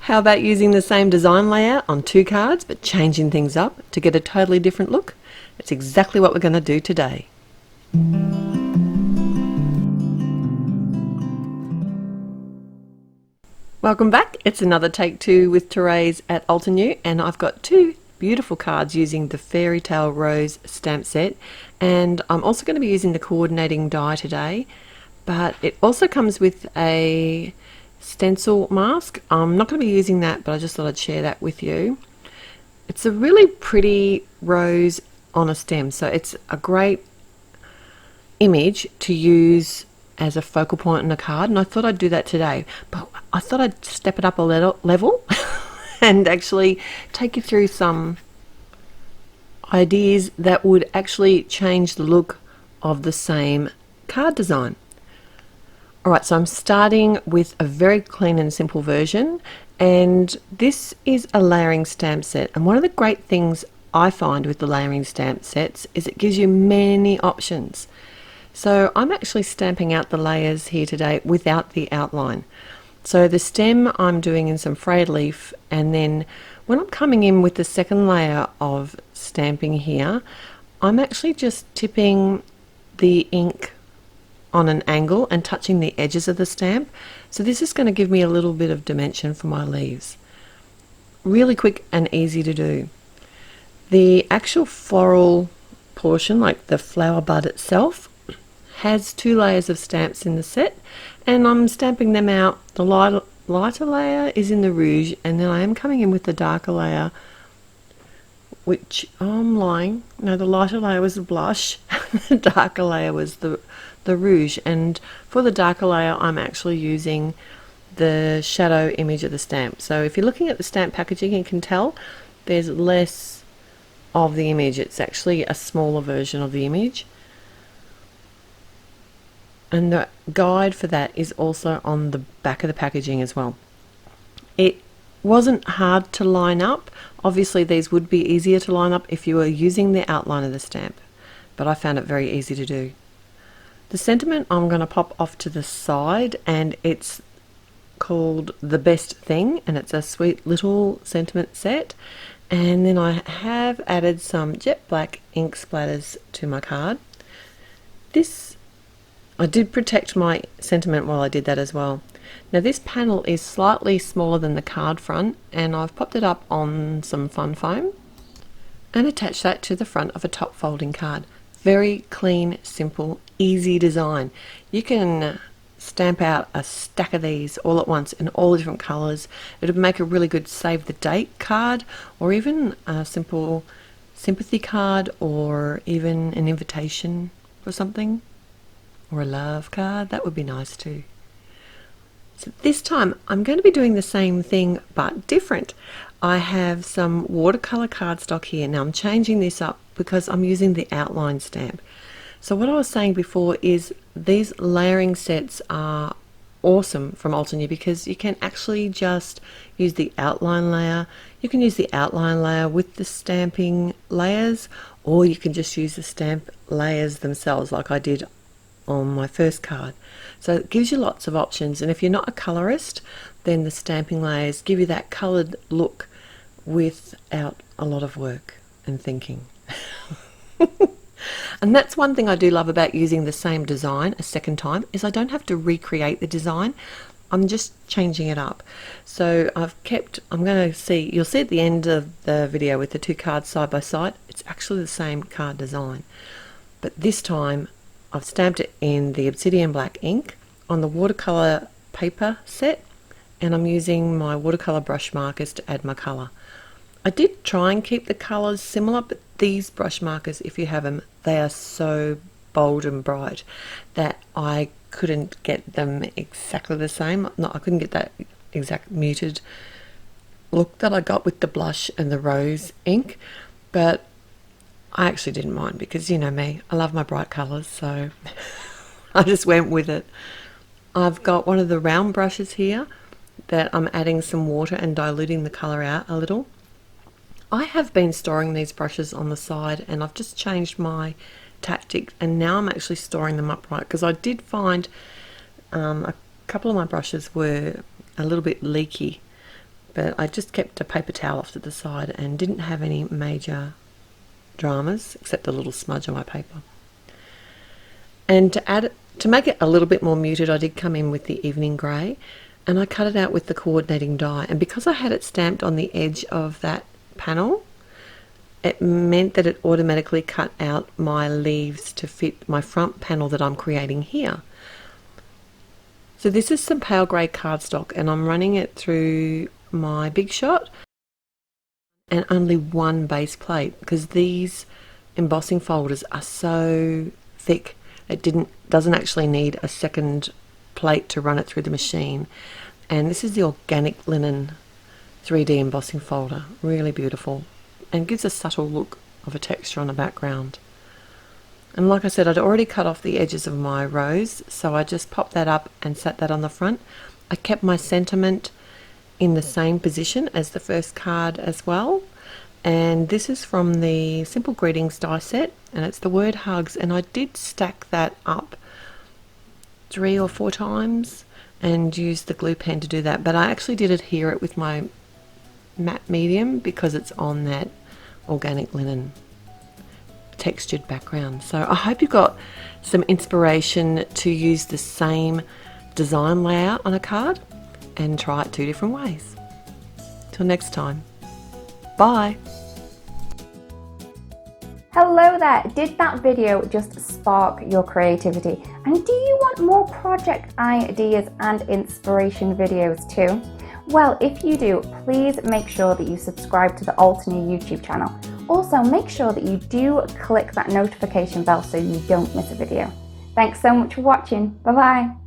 How about using the same design layout on 2 cards but changing things up to get a totally different look? It's exactly what we're going to do today. Welcome back. It's another take 2 with Therese at Altenew, and I've got 2 beautiful cards using the Fairy Tale Rose stamp set, and I'm also going to be using the coordinating die today, but it also comes with a stencil mask. I'm not going to be using that, but I just thought I'd share that with you. It's a really pretty rose on a stem, so it's a great image to use as a focal point on a card, and I thought I'd do that today, but I thought I'd step it up a level and actually take you through some ideas that would actually change the look of the same card design. Alright, so I'm starting with a very clean and simple version, and this is a layering stamp set, and one of the great things I find with the layering stamp sets is it gives you many options. So I'm actually stamping out the layers here today without the outline. So the stem I'm doing in some frayed leaf, and then when I'm coming in with the second layer of stamping here, I'm actually just tipping the ink on an angle and touching the edges of the stamp. So this is going to give me a little bit of dimension for my leaves. Really quick and easy to do. The actual floral portion, like the flower bud itself, has 2 layers of stamps in the set, and I'm stamping them out. The lighter layer is in the rouge, and then I am coming in with the darker layer, which I'm lying. No, the lighter layer was the blush, the darker layer was the rouge, and for the darker layer I'm actually using the shadow image of the stamp. So if you're looking at the stamp packaging, you can tell there's less of the image. It's actually a smaller version of the image. And the guide for that is also on the back of the packaging as well. It wasn't hard to line up. Obviously these would be easier to line up if you were using the outline of the stamp, but I found it very easy to do. The sentiment I'm going to pop off to the side, and it's called The Best Thing, and it's a sweet little sentiment set. And then I have added some jet black ink splatters to my card. I did protect my sentiment while I did that as well. Now this panel is slightly smaller than the card front, and I've popped it up on some fun foam and attached that to the front of a top folding card. Very clean, simple, easy design. You can stamp out a stack of these all at once in all different colours. It would make a really good save the date card, or even a simple sympathy card, or even an invitation for something, or a love card. That would be nice too. So this time I'm going to be doing the same thing but different. I have some watercolor cardstock here. Now I'm changing this up because I'm using the outline stamp. So what I was saying before is these layering sets are awesome from Altenew because you can actually just use the outline layer. You can use the outline layer with the stamping layers, or you can just use the stamp layers themselves like I did on my first card. So it gives you lots of options, and if you're not a colorist, then the stamping layers give you that colored look without a lot of work and thinking. And that's one thing I do love about using the same design a second time, is I don't have to recreate the design. I'm just changing it up. So I'm going to see, you'll see at the end of the video with the 2 cards side by side, it's actually the same card design, but this time I've stamped it in the Obsidian black ink on the Watercolor Paper Set, and I'm using my watercolor brush markers to add my colour. I did try and keep the colours similar, but these brush markers, if you have them, they are so bold and bright that I couldn't get them exactly the same. No, I couldn't get that exact muted look that I got with the blush and the rose ink, but I actually didn't mind because, you know me, I love my bright colours, so I just went with it. I've got one of the round brushes here that I'm adding some water and diluting the colour out a little. I have been storing these brushes on the side, and I've just changed my tactic, and now I'm actually storing them upright because I did find a couple of my brushes were a little bit leaky, but I just kept a paper towel off to the side and didn't have any major dramas except a little smudge on my paper. And to make it a little bit more muted, I did come in with the evening grey, and I cut it out with the coordinating die. And because I had it stamped on the edge of that panel, it meant that it automatically cut out my leaves to fit my front panel that I'm creating here. So this is some pale grey cardstock, and I'm running it through my Big Shot and only one base plate because these embossing folders are so thick. It doesn't actually need a second plate to run it through the machine. And this is the organic linen 3D embossing folder. Really beautiful, and gives a subtle look of a texture on the background. And like I said, I'd already cut off the edges of my rose, so I just popped that up and sat that on the front. I kept my sentiment in the same position as the first card as well. And this is from the Simple Greetings die set, and it's the word hugs, and I did stack that up 3 or 4 times and used the glue pen to do that, but I actually did adhere it with my matte medium because it's on that organic linen textured background. So I hope you got some inspiration to use the same design layout on a card and try it 2 different ways. Till next time. Bye! Hello there! Did that video just spark your creativity? And do you want more project ideas and inspiration videos too? Well, if you do, please make sure that you subscribe to the Altenew YouTube channel. Also, make sure that you do click that notification bell so you don't miss a video. Thanks so much for watching. Bye bye!